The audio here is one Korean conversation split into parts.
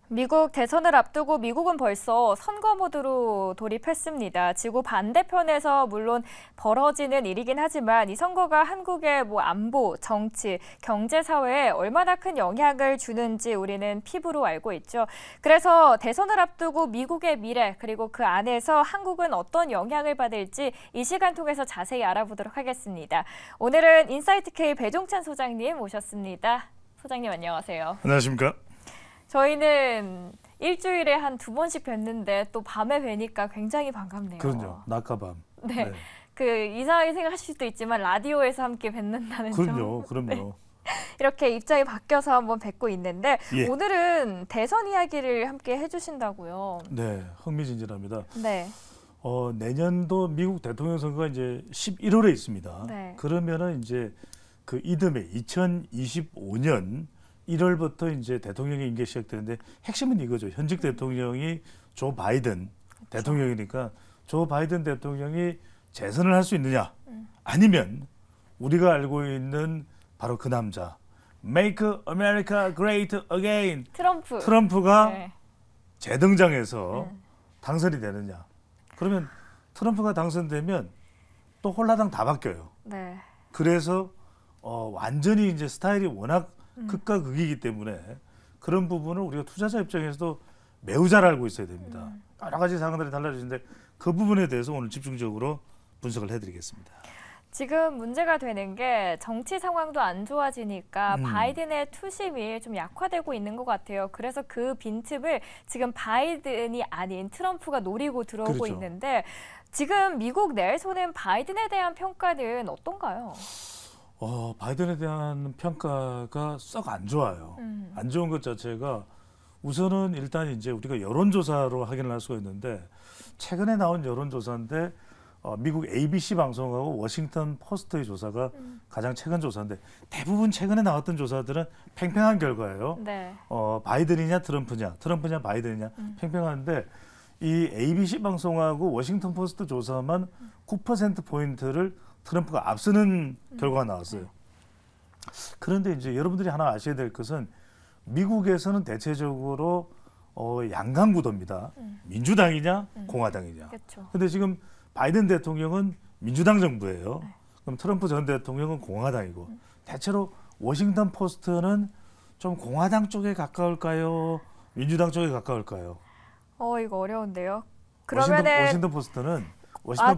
미국 대선을 앞두고 미국은 벌써 선거 모드로 돌입했습니다. 지구 반대편에서 물론 벌어지는 일이긴 하지만 이 선거가 한국의 안보, 정치, 경제, 사회에 얼마나 큰 영향을 주는지 우리는 피부로 알고 있죠. 그래서 대선을 앞두고 미국의 미래 그리고 그 안에서 한국은 어떤 영향을 받을지 이 시간 통해서 자세히 알아보도록 하겠습니다. 오늘은 인사이트K 배종찬 소장님 모셨습니다. 소장님 안녕하세요. 안녕하십니까? 저희는 일주일에 한 2번씩 뵀는데 또 밤에 뵈니까 굉장히 반갑네요. 그럼요. 낮과 네. 네. 이상하게 생각하실 수도 있지만 라디오에서 함께 뵙는다는 점. 그럼요. 네. 이렇게 입장이 바뀌어서 한번 뵙고 있는데 예. 오늘은 대선 이야기를 함께 해주신다고요. 네. 흥미진진합니다. 네. 내년도 미국 대통령 선거가 이제 11월에 있습니다. 네. 그러면은 이제 그 이듬해 2025년 1월부터 이제 대통령의 임기가 시작되는데 핵심은 이거죠. 현직 대통령이 조 바이든 그렇죠. 대통령이니까 조 바이든 대통령이 재선을 할 수 있느냐 아니면 우리가 알고 있는 바로 그 남자 Make America Great Again 트럼프가 네. 재등장해서 당선이 되느냐. 그러면 트럼프가 당선되면 또 홀라당 다 바뀌어요. 네. 그래서 완전히 이제 스타일이 워낙 극과 극이기 때문에 그런 부분을 우리가 투자자 입장에서도 매우 잘 알고 있어야 됩니다. 여러 가지 상황들이 달라지는데 그 부분에 대해서 오늘 집중적으로 분석을 해드리겠습니다. 지금 문제가 되는 게 정치 상황도 안 좋아지니까 바이든의 투심이 좀 약화되고 있는 것 같아요. 그래서 그 빈틈을 지금 바이든이 아닌 트럼프가 노리고 들어오고 그렇죠. 있는데 지금 미국 내에서는 바이든에 대한 평가는 어떤가요? 바이든에 대한 평가가 썩 안 좋아요. 안 좋은 것 자체가 우선은 일단 이제 우리가 여론조사로 확인을 할 수가 있는데 최근에 나온 여론조사인데 미국 ABC 방송하고 워싱턴 포스트의 조사가 가장 최근 조사인데 대부분 최근에 나왔던 조사들은 팽팽한 결과예요. 네. 바이든이냐 트럼프냐 바이든이냐 팽팽한데 이 ABC 방송하고 워싱턴 포스트 조사만 9%포인트를 트럼프가 앞서는 결과가 나왔어요. 그런데 이제 여러분들이 하나 아셔야 될 것은 미국에서는 대체적으로 양강구도입니다. 민주당이냐 공화당이냐. 그런데 지금 바이든 대통령은 민주당 정부예요. 그럼 트럼프 전 대통령은 공화당이고 대체로 워싱턴 포스트는 좀 공화당 쪽에 가까울까요? 민주당 쪽에 가까울까요? 이거 어려운데요. 그러면은 워싱턴 포스트는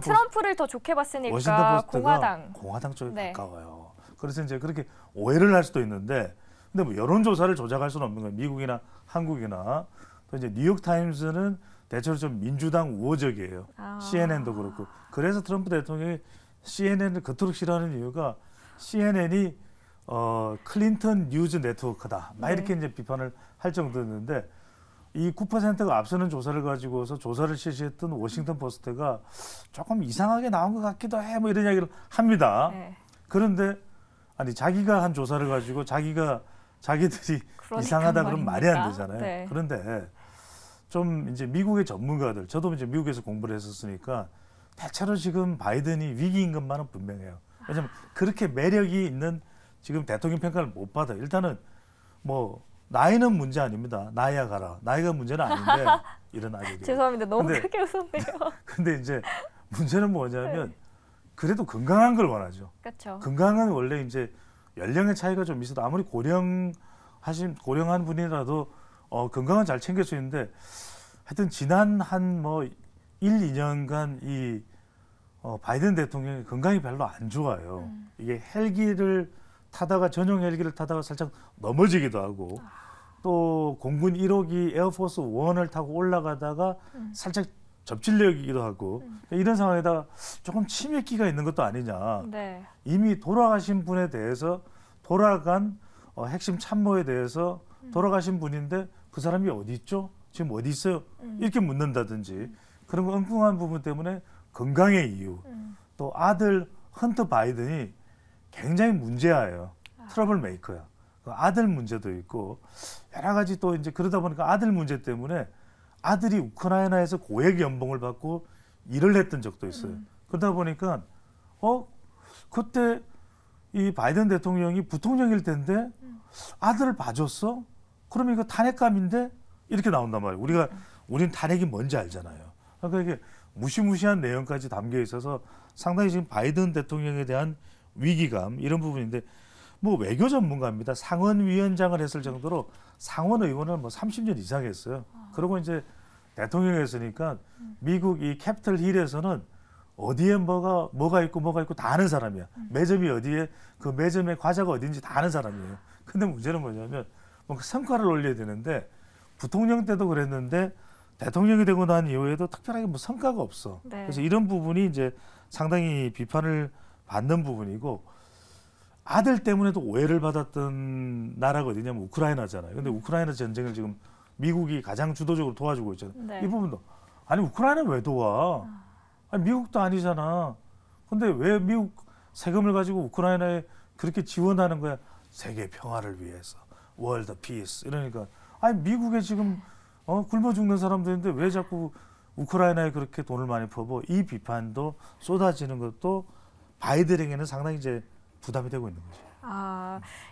트럼프를 더 좋게 봤으니까 공화당 쪽에 가까워요. 그래서 이제 그렇게 오해를 할 수도 있는데 근데 뭐 여론조사를 조작할 수는 없는 거예요. 미국이나 한국이나 또 이제 뉴욕 타임스는 대체로 좀 민주당 우호적이에요. CNN도 그렇고. 그래서 트럼프 대통령이 CNN을 그토록 싫어하는 이유가 CNN이 클린턴 뉴즈 네트워크다. 막 이렇게 이제 비판을 할 정도였는데 이 9%가 앞서는 조사를 가지고서 조사를 실시했던 워싱턴 포스트가 조금 이상하게 나온 것 같기도 해. 뭐 이런 이야기를 합니다. 네. 그런데 아니 자기가 한 조사를 가지고 자기들이 이상하다 그러면 말이 안 되잖아요. 네. 그런데 좀 이제 미국의 전문가들, 저도 이제 미국에서 공부를 했었으니까 대체로 지금 바이든이 위기인 것만은 분명해요. 왜냐하면 그렇게 매력이 있는 지금 대통령 평가를 못 받아요. 일단은 뭐 나이는 문제 아닙니다. 나이야 가라. 나이가 문제는 아닌데 이런 아이들이. 죄송합니다. 너무 크게 웃었네요. 근데 이제 문제는 뭐냐면 그래도 건강한 걸 원하죠. 그렇죠. 건강은 원래 이제 연령의 차이가 좀 있어도 아무리 고령한 분이라도 건강은 잘 챙길 수 있는데 하여튼 지난 한 1, 2년간 이 바이든 대통령의 건강이 별로 안 좋아요. 이게 헬기를 타다가 전용 헬기를 타다가 살짝 넘어지기도 하고 또 공군 1호기 에어포스 1을 타고 올라가다가 살짝 접질려기도 하고 이런 상황에다가 조금 치매기가 있는 것도 아니냐. 네. 이미 돌아가신 분에 대해서 돌아간 핵심 참모에 대해서 돌아가신 분인데 그 사람이 어디 있죠? 지금 어디 있어요? 이렇게 묻는다든지 그런 거 엉뚱한 부분 때문에 건강의 이유 또 아들 헌터 바이든이 굉장히 문제아예요. 트러블 메이커야. 그 아들 문제도 있고 여러 가지 또 이제 그러다 보니까 아들 문제 때문에 아들이 우크라이나에서 고액 연봉을 받고 일을 했던 적도 있어요. 그러다 보니까 그때 이 바이든 대통령이 부통령일 텐데 아들을 봐줬어? 그러면 이거 탄핵감인데 이렇게 나온단 말이에요. 우린 탄핵이 뭔지 알잖아요. 그러니까 이게 무시무시한 내용까지 담겨 있어서 상당히 지금 바이든 대통령에 대한 위기감 이런 부분인데 뭐 외교 전문가입니다. 상원위원장을 했을 정도로 상원 의원을 뭐 30년 이상 했어요. 그리고 이제 대통령이 했으니까 미국 이 캐피털 힐에서는 어디에 뭐가 있고 다 아는 사람이야. 매점이 어디에 그 매점의 과자가 어딘지 다 아는 사람이에요. 근데 문제는 뭐냐면 뭔가 성과를 올려야 되는데 부통령 때도 그랬는데 대통령이 되고 난 이후에도 특별하게 뭐 성과가 없어. 네. 그래서 이런 부분이 이제 상당히 비판을 받는 부분이고 아들 때문에도 오해를 받았던 나라가 어디냐면 우크라이나잖아요. 근데 우크라이나 전쟁을 지금 미국이 가장 주도적으로 도와주고 있잖아요. 네. 이 부분도 아니 우크라이나 왜 도와? 아니 미국도 아니잖아. 근데 왜 미국 세금을 가지고 우크라이나에 그렇게 지원하는 거야? 세계 평화를 위해서. 월드 피스. 이러니까 아니 미국에 지금 굶어 죽는 사람들인데 왜 자꾸 우크라이나에 그렇게 돈을 많이 퍼부? 이 비판도 쏟아지는 것도 바이든에게는 상당히 이제 부담이 되고 있는 거죠.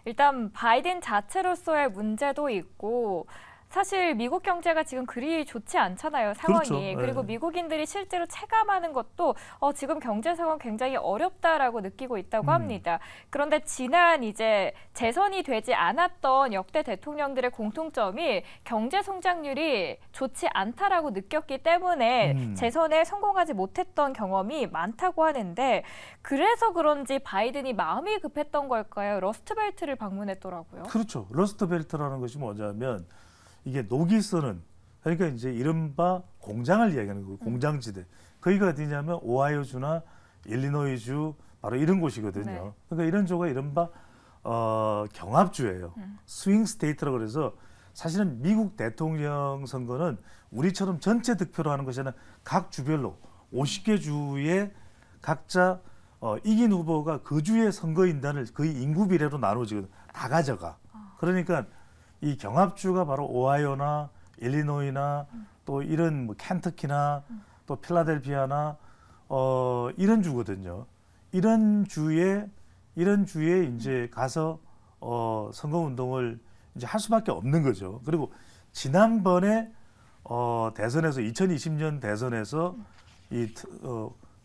일단 바이든 자체로서의 문제도 있고 사실 미국 경제가 지금 그리 좋지 않잖아요, 상황이. 그렇죠. 그리고 네. 미국인들이 실제로 체감하는 것도 지금 경제 상황 굉장히 어렵다라고 느끼고 있다고 합니다. 그런데 지난 이제 재선이 되지 않았던 역대 대통령들의 공통점이 경제 성장률이 좋지 않다라고 느꼈기 때문에 재선에 성공하지 못했던 경험이 많다고 하는데 그래서 그런지 바이든이 마음이 급했던 걸까요? 러스트벨트를 방문했더라고요. 그렇죠. 러스트벨트라는 것이 뭐냐면 이게 녹이 쓰는 그러니까 이제 이른바 공장을 이야기하는 거고 공장지대. 거기가 어디냐면 오하이오주나 일리노이주 바로 이런 곳이거든요. 네. 그러니까 이런 주가 이른바 경합주예요. 스윙 스테이트라고 그래서 사실은 미국 대통령 선거는 우리처럼 전체 득표로 하는 것이 아니라 각 주별로 50개 주에 각자 이긴 후보가 그 주의 선거인단을 거의 인구 비례로 나눠지거든. 다 가져가. 그러니까 이 경합주가 바로 오하이오나 일리노이나 또 이런 뭐 켄터키나 또 필라델피아나 이런 주거든요. 이런 주에 이제 가서 선거 운동을 이제 할 수밖에 없는 거죠. 그리고 지난번에 대선에서 2020년 대선에서 이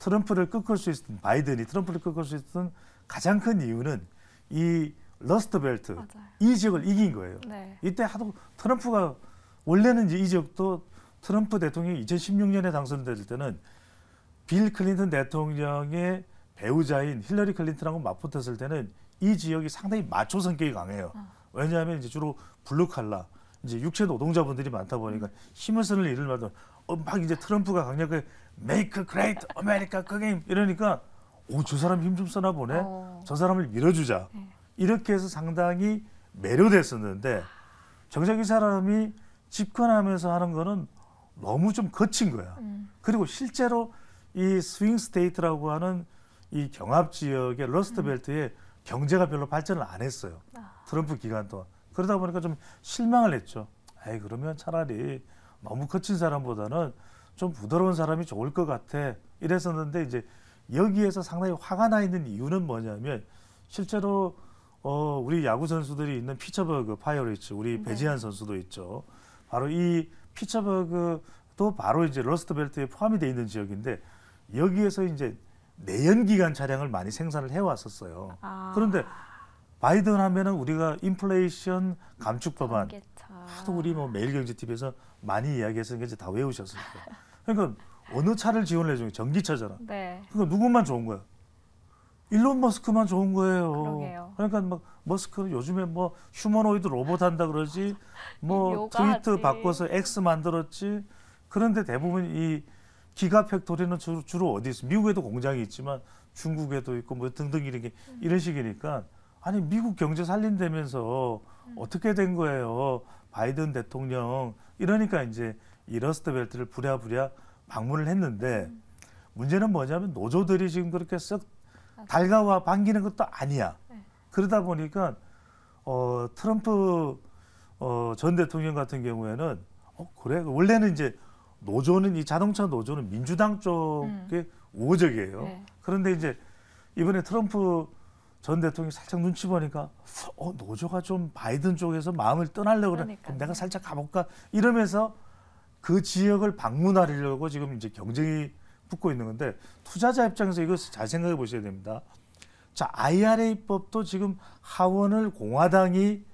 트럼프를 꺾을 수 있었던 바이든이 트럼프를 꺾을 수 있었던 가장 큰 이유는 이 러스트벨트 맞아요. 이 지역을 이긴 거예요. 네. 이때 하도 트럼프가 원래는 이제 이 지역도 트럼프 대통령이 2016년에 당선될 때는 빌 클린턴 대통령의 배우자인 힐러리 클린턴하고 맞붙었을 때는 이 지역이 상당히 마초 성격이 강해요. 왜냐하면 이제 주로 블루 칼라 이제 육체 노동자분들이 많다 보니까 힘을 쓰는 일을 말도 막 이제 트럼프가 강력하게 Make Great America Again 이러니까 저 사람 힘 좀 쓰나 보네. 저 사람을 밀어주자. 이렇게 해서 상당히 매료됐었는데 정작 이 사람이 집권하면서 하는 거는 너무 좀 거친 거야. 그리고 실제로 이 스윙 스테이트라고 하는 이 경합 지역의 러스트벨트에 경제가 별로 발전을 안 했어요. 트럼프 기간 동안. 그러다 보니까 좀 실망을 했죠. 그러면 차라리 너무 거친 사람보다는 좀 부드러운 사람이 좋을 것 같아. 이랬었는데 이제 여기에서 상당히 화가 나 있는 이유는 뭐냐면 실제로 우리 야구 선수들이 있는 피츠버그 파이어리츠 우리 배지한 선수도 있죠. 바로 이 피츠버그도 바로 이제 러스트벨트에 포함이 돼 있는 지역인데 여기에서 이제 내연기관 차량을 많이 생산을 해왔었어요. 그런데 바이든 하면은 우리가 인플레이션 감축 법안 하도 우리 뭐 매일경제TV에서 많이 이야기해서 이제 다 외우셨을 거예요. 그러니까 어느 차를 지원을 해주는 전기차잖아. 네. 그러니까 누구만 좋은 거야? 일론 머스크만 좋은 거예요. 그러게요. 그러니까 막 머스크는 요즘에 뭐 휴머노이드 로봇 한다 그러지, 뭐 트위터 바꿔서 X 만들었지. 그런데 대부분 이 기가 팩토리는 주로 어디 있어? 미국에도 공장이 있지만 중국에도 있고 뭐 등등 이런 식이니까 아니 미국 경제 살린다면서 어떻게 된 거예요? 바이든 대통령 이러니까 이제 이 러스트벨트를 부랴부랴 방문을 했는데 문제는 뭐냐면 노조들이 지금 그렇게 썩 달가와 반기는 것도 아니야. 그러다 보니까 트럼프 전 대통령 같은 경우에는 그래 원래는 이제 노조는 이 자동차 노조는 민주당 쪽에 우호적이에요. 그런데 이제 이번에 트럼프 전 대통령이 살짝 눈치 보니까 노조가 좀 바이든 쪽에서 마음을 떠나려고 그래. 그러니까요. 그럼 내가 살짝 가볼까? 이러면서 그 지역을 방문하려고 지금 이제 경쟁이 붙고 있는 건데 투자자 입장에서 이것을 잘 생각해 보셔야 됩니다. 자, IRA법도 지금 하원을 공화당이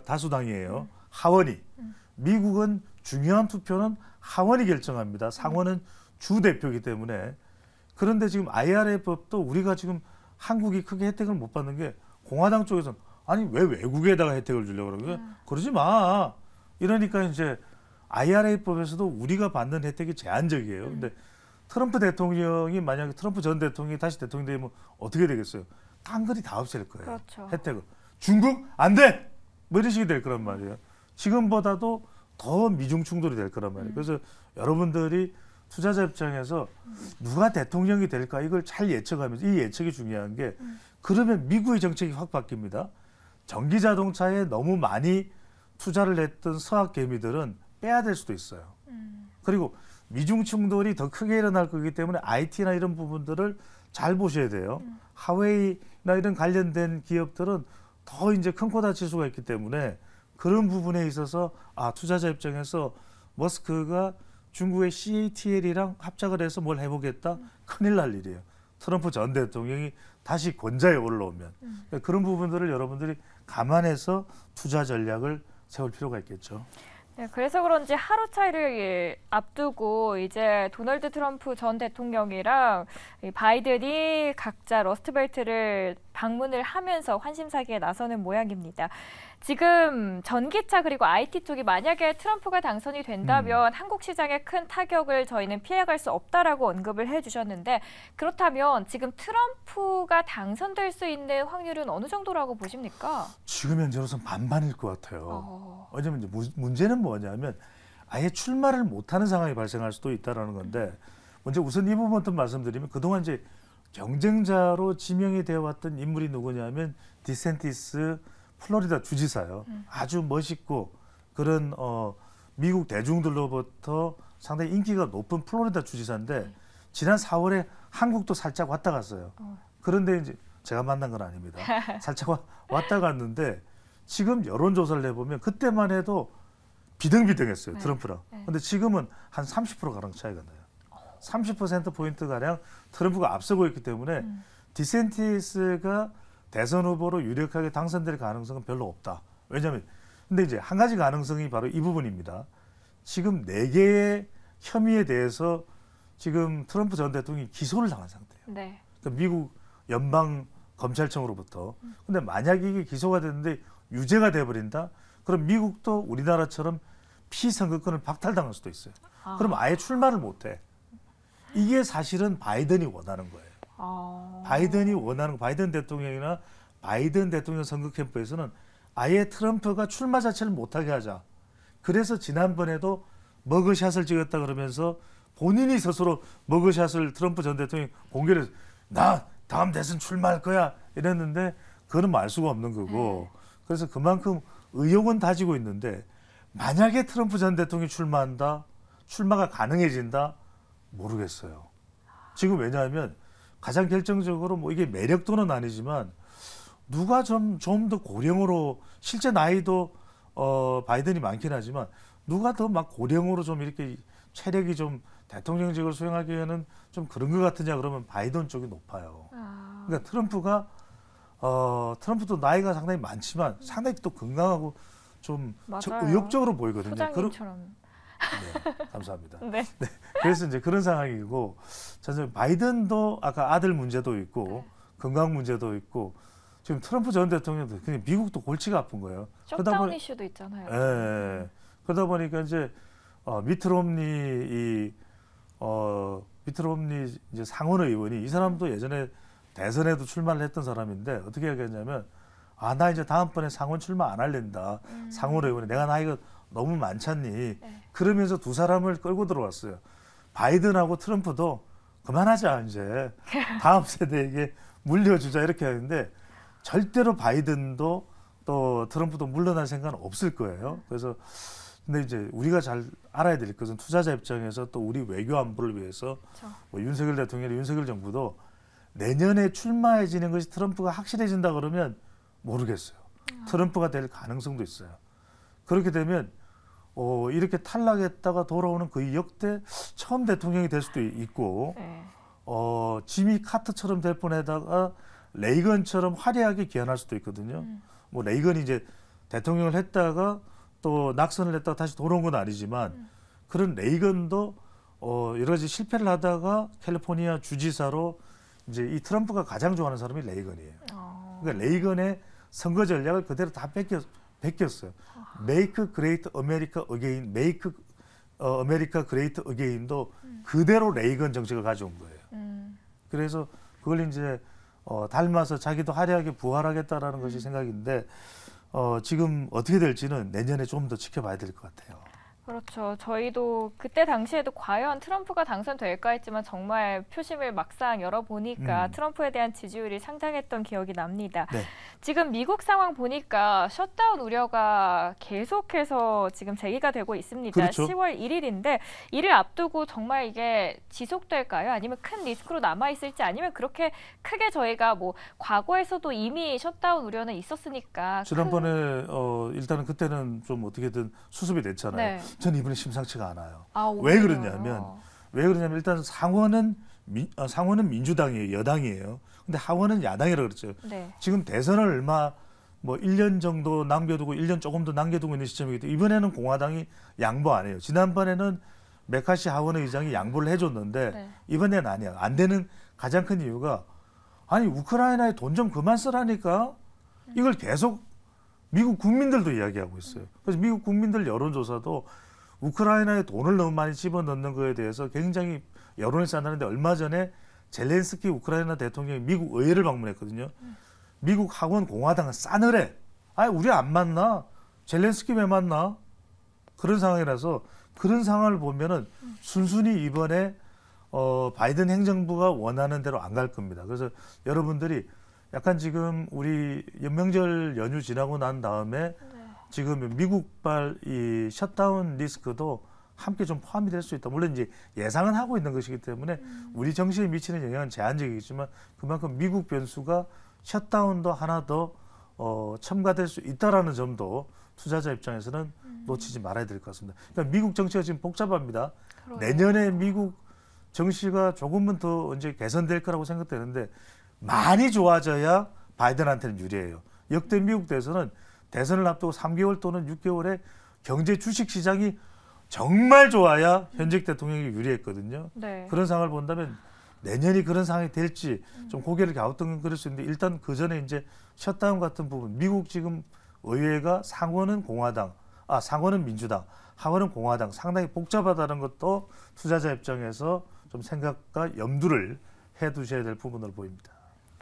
다수당이에요. 하원이. 미국은 중요한 투표는 하원이 결정합니다. 상원은 주 대표이기 때문에. 그런데 지금 IRA법도 우리가 지금 한국이 크게 혜택을 못 받는 게 공화당 쪽에서는 아니 왜 외국에다가 혜택을 주려고 그러는 거야? 그러지 마. 이러니까 이제 IRA법에서도 우리가 받는 혜택이 제한적이에요. 근데 트럼프 대통령이 만약에 트럼프 전 대통령이 다시 대통령이 되면 어떻게 되겠어요? 깡그리 다 없앨 거예요. 그렇죠. 혜택을. 중국 안 돼! 뭐 이런 식이 될 거란 말이에요. 지금보다도 더 미중 충돌이 될 거란 말이에요. 그래서 여러분들이 투자자 입장에서 누가 대통령이 될까 이걸 잘 예측하면서 이 예측이 중요한 게 그러면 미국의 정책이 확 바뀝니다. 전기 자동차에 너무 많이 투자를 했던 서학 개미들은 빼야 될 수도 있어요. 그리고 미중 충돌이 더 크게 일어날 거기 때문에 IT나 이런 부분들을 잘 보셔야 돼요. 하웨이나 이런 관련된 기업들은 더 이제 큰 코 다칠 수가 있기 때문에 그런 부분에 있어서 투자자 입장에서 머스크가 중국의 CATL이랑 합작을 해서 뭘 해보겠다? 큰일 날 일이에요. 트럼프 전 대통령이 다시 권좌에 올라오면. 그러니까 그런 부분들을 여러분들이 감안해서 투자 전략을 세울 필요가 있겠죠. 네, 그래서 그런지 하루 차이를 앞두고 이제 도널드 트럼프 전 대통령이랑 바이든이 각자 러스트벨트를 방문을 하면서 환심사기에 나서는 모양입니다. 지금 전기차 그리고 IT 쪽이 만약에 트럼프가 당선이 된다면 한국 시장에 큰 타격을 저희는 피해갈 수 없다라고 언급을 해주셨는데 그렇다면 지금 트럼프가 당선될 수 있는 확률은 어느 정도라고 보십니까? 지금 현재로서는 반반일 것 같아요. 왜냐하면 이제 문제는 뭐냐면 아예 출마를 못하는 상황이 발생할 수도 있다는 건데 먼저 우선 이 부분부터 말씀드리면 그동안 이제 경쟁자로 지명이 되어 왔던 인물이 누구냐면 디센티스 플로리다 주지사요. 아주 멋있고 그런 미국 대중들로부터 상당히 인기가 높은 플로리다 주지사인데 지난 4월에 한국도 살짝 왔다 갔어요. 그런데 이제 제가 만난 건 아닙니다. 살짝 왔다 갔는데 지금 여론조사를 해보면 그때만 해도 비등비등했어요. 트럼프랑. 근데 지금은 한 30%가량 차이가 나요. 30%포인트가량 트럼프가 앞서고 있기 때문에 디센티스가 대선 후보로 유력하게 당선될 가능성은 별로 없다. 왜냐하면 근데 이제 한 가지 가능성이 바로 이 부분입니다. 지금 4개의 혐의에 대해서 지금 트럼프 전 대통령이 기소를 당한 상태예요. 네. 그러니까 미국 연방 검찰청으로부터. 근데 만약에 이게 기소가 됐는데 유죄가 돼버린다? 그럼 미국도 우리나라처럼 피선거권을 박탈당할 수도 있어요. 그럼 아예 출마를 못해. 이게 사실은 바이든이 원하는 거예요. 바이든이 원하는 바이든 대통령이나 바이든 대통령 선거 캠프에서는 아예 트럼프가 출마 자체를 못하게 하자. 그래서 지난번에도 머그샷을 찍었다 그러면서 본인이 스스로 머그샷을 트럼프 전 대통령이 공개를 나 다음 대선 출마할 거야 이랬는데 그거는 알 수가 없는 거고 그래서 그만큼 의욕은 다지고 있는데 만약에 트럼프 전 대통령이 출마한다 출마가 가능해진다 모르겠어요. 지금 왜냐하면 가장 결정적으로 뭐 이게 매력도는 아니지만 누가 좀 더 고령으로 실제 나이도 바이든이 많긴 하지만 누가 더 막 고령으로 좀 이렇게 체력이 좀 대통령직을 수행하기에는 좀 그런 것 같으냐 그러면 바이든 쪽이 높아요. 그러니까 트럼프도 나이가 상당히 많지만 상당히 또 건강하고 좀 의욕적으로 보이거든요. 소장님처럼. 네, 감사합니다. 네. 네, 그래서 이제 그런 상황이고, 사실 바이든도 아까 아들 문제도 있고 건강 문제도 있고 지금 트럼프 전 대통령도 그냥 미국도 골치가 아픈 거예요. 셧다운 이슈도 있잖아요. 예. 그러다 보니까 이제 미트 롬니 이제 상원 의원이 이 사람도 예전에 대선에도 출마를 했던 사람인데 어떻게 얘기했냐면 나 이제 다음번에 상원 출마 안 할랜다. 상원 의원이 내가 나이가 너무 많잖니. 그러면서 두 사람을 끌고 들어왔어요. 바이든하고 트럼프도 그만하자 이제 다음 세대에게 물려주자 이렇게 하는데 절대로 바이든도 또 트럼프도 물러날 생각은 없을 거예요. 그래서 근데 이제 우리가 잘 알아야 될 것은 투자자 입장에서 또 우리 외교 안보를 위해서 뭐 윤석열 대통령이 윤석열 정부도 내년에 출마해지는 것이 트럼프가 확실해진다 그러면 모르겠어요. 트럼프가 될 가능성도 있어요. 그렇게 되면 이렇게 탈락했다가 돌아오는 거의 역대 처음 대통령이 될 수도 있고 네. 지미 카터처럼 될 뻔하다가 레이건처럼 화려하게 귀환할 수도 있거든요. 뭐 레이건이 이제 대통령을 했다가 또 낙선을 했다가 다시 돌아온 건 아니지만 그런 레이건도 여러 가지 실패를 하다가 캘리포니아 주지사로 이제 이 트럼프가 가장 좋아하는 사람이 레이건이에요. 그러니까 레이건의 선거 전략을 그대로 다 베꼈어요. Make Great America Again, Make America Great Again도 그대로 레이건 정책을 가져온 거예요. 그래서 그걸 이제 닮아서 자기도 화려하게 부활하겠다라는 것이 생각인데 지금 어떻게 될지는 내년에 좀 더 지켜봐야 될 것 같아요. 그렇죠. 저희도 그때 당시에도 과연 트럼프가 당선될까 했지만 정말 표심을 막상 열어보니까 트럼프에 대한 지지율이 상당했던 기억이 납니다. 네. 지금 미국 상황 보니까 셧다운 우려가 계속해서 지금 제기가 되고 있습니다. 그렇죠. 10월 1일인데 이를 앞두고 정말 이게 지속될까요? 아니면 큰 리스크로 남아있을지 아니면 그렇게 크게 저희가 뭐 과거에서도 이미 셧다운 우려는 있었으니까 지난번에 일단은 그때는 좀 어떻게든 수습이 됐잖아요. 네. 저는 이번에 심상치가 않아요. 오히려. 왜 그러냐면 일단 상원은 민주당이에요. 여당이에요. 근데 하원은 야당이라고 그랬죠. 네. 지금 대선을 얼마 뭐 1년 정도 남겨두고 1년 조금 더 남겨두고 있는 시점이기 때문에 이번에는 공화당이 양보 안 해요. 지난번에는 메카시 하원 의장이 양보를 해줬는데 네. 이번에는 아니야. 안 되는 가장 큰 이유가 아니 우크라이나에 돈 좀 그만 쓰라니까 이걸 계속 미국 국민들도 이야기하고 있어요. 그래서 미국 국민들 여론조사도 우크라이나에 돈을 너무 많이 집어넣는 거에 대해서 굉장히 여론이 쌓는데 얼마 전에 젤렌스키 우크라이나 대통령이 미국 의회를 방문했거든요. 미국 하원 공화당은 싸늘해. 아니 우리 안 만나. 젤렌스키 왜 만나? 그런 상황이라서 그런 상황을 보면은 순순히 이번에 바이든 행정부가 원하는 대로 안 갈 겁니다. 그래서 여러분들이 약간 지금 우리 연명절 연휴 지나고 난 다음에 지금 미국발 이 셧다운 리스크도 함께 좀 포함이 될 수 있다. 물론 이제 예상은 하고 있는 것이기 때문에 우리 정치에 미치는 영향은 제한적이지만 그만큼 미국 변수가 셧다운도 하나 더 첨가될 수 있다라는 점도 투자자 입장에서는 놓치지 말아야 될 것 같습니다. 그러니까 미국 정치가 지금 복잡합니다. 그러네요. 내년에 미국 정치가 조금은 더 이제 개선될 거라고 생각되는데 많이 좋아져야 바이든한테는 유리해요. 역대 미국 대선은 대선을 앞두고 3개월 또는 6개월에 경제 주식 시장이 정말 좋아야 현직 대통령이 유리했거든요. 네. 그런 상황을 본다면 내년이 그런 상황이 될지 좀 고개를 갸우뚱거릴 수 있는데 일단 그 전에 이제 셧다운 같은 부분 미국 지금 의회가 상원은 민주당, 하원은 공화당 상당히 복잡하다는 것도 투자자 입장에서 좀 생각과 염두를 해두셔야 될 부분으로 보입니다.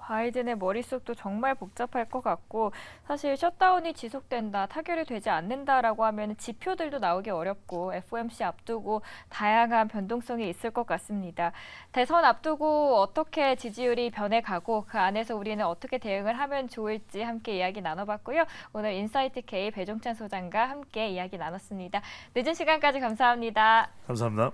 바이든의 머릿속도 정말 복잡할 것 같고 사실 셧다운이 지속된다, 타결이 되지 않는다라고 하면 지표들도 나오기 어렵고 FOMC 앞두고 다양한 변동성이 있을 것 같습니다. 대선 앞두고 어떻게 지지율이 변해가고 그 안에서 우리는 어떻게 대응을 하면 좋을지 함께 이야기 나눠봤고요. 오늘 인사이트 K 배종찬 소장과 함께 이야기 나눴습니다. 늦은 시간까지 감사합니다. 감사합니다.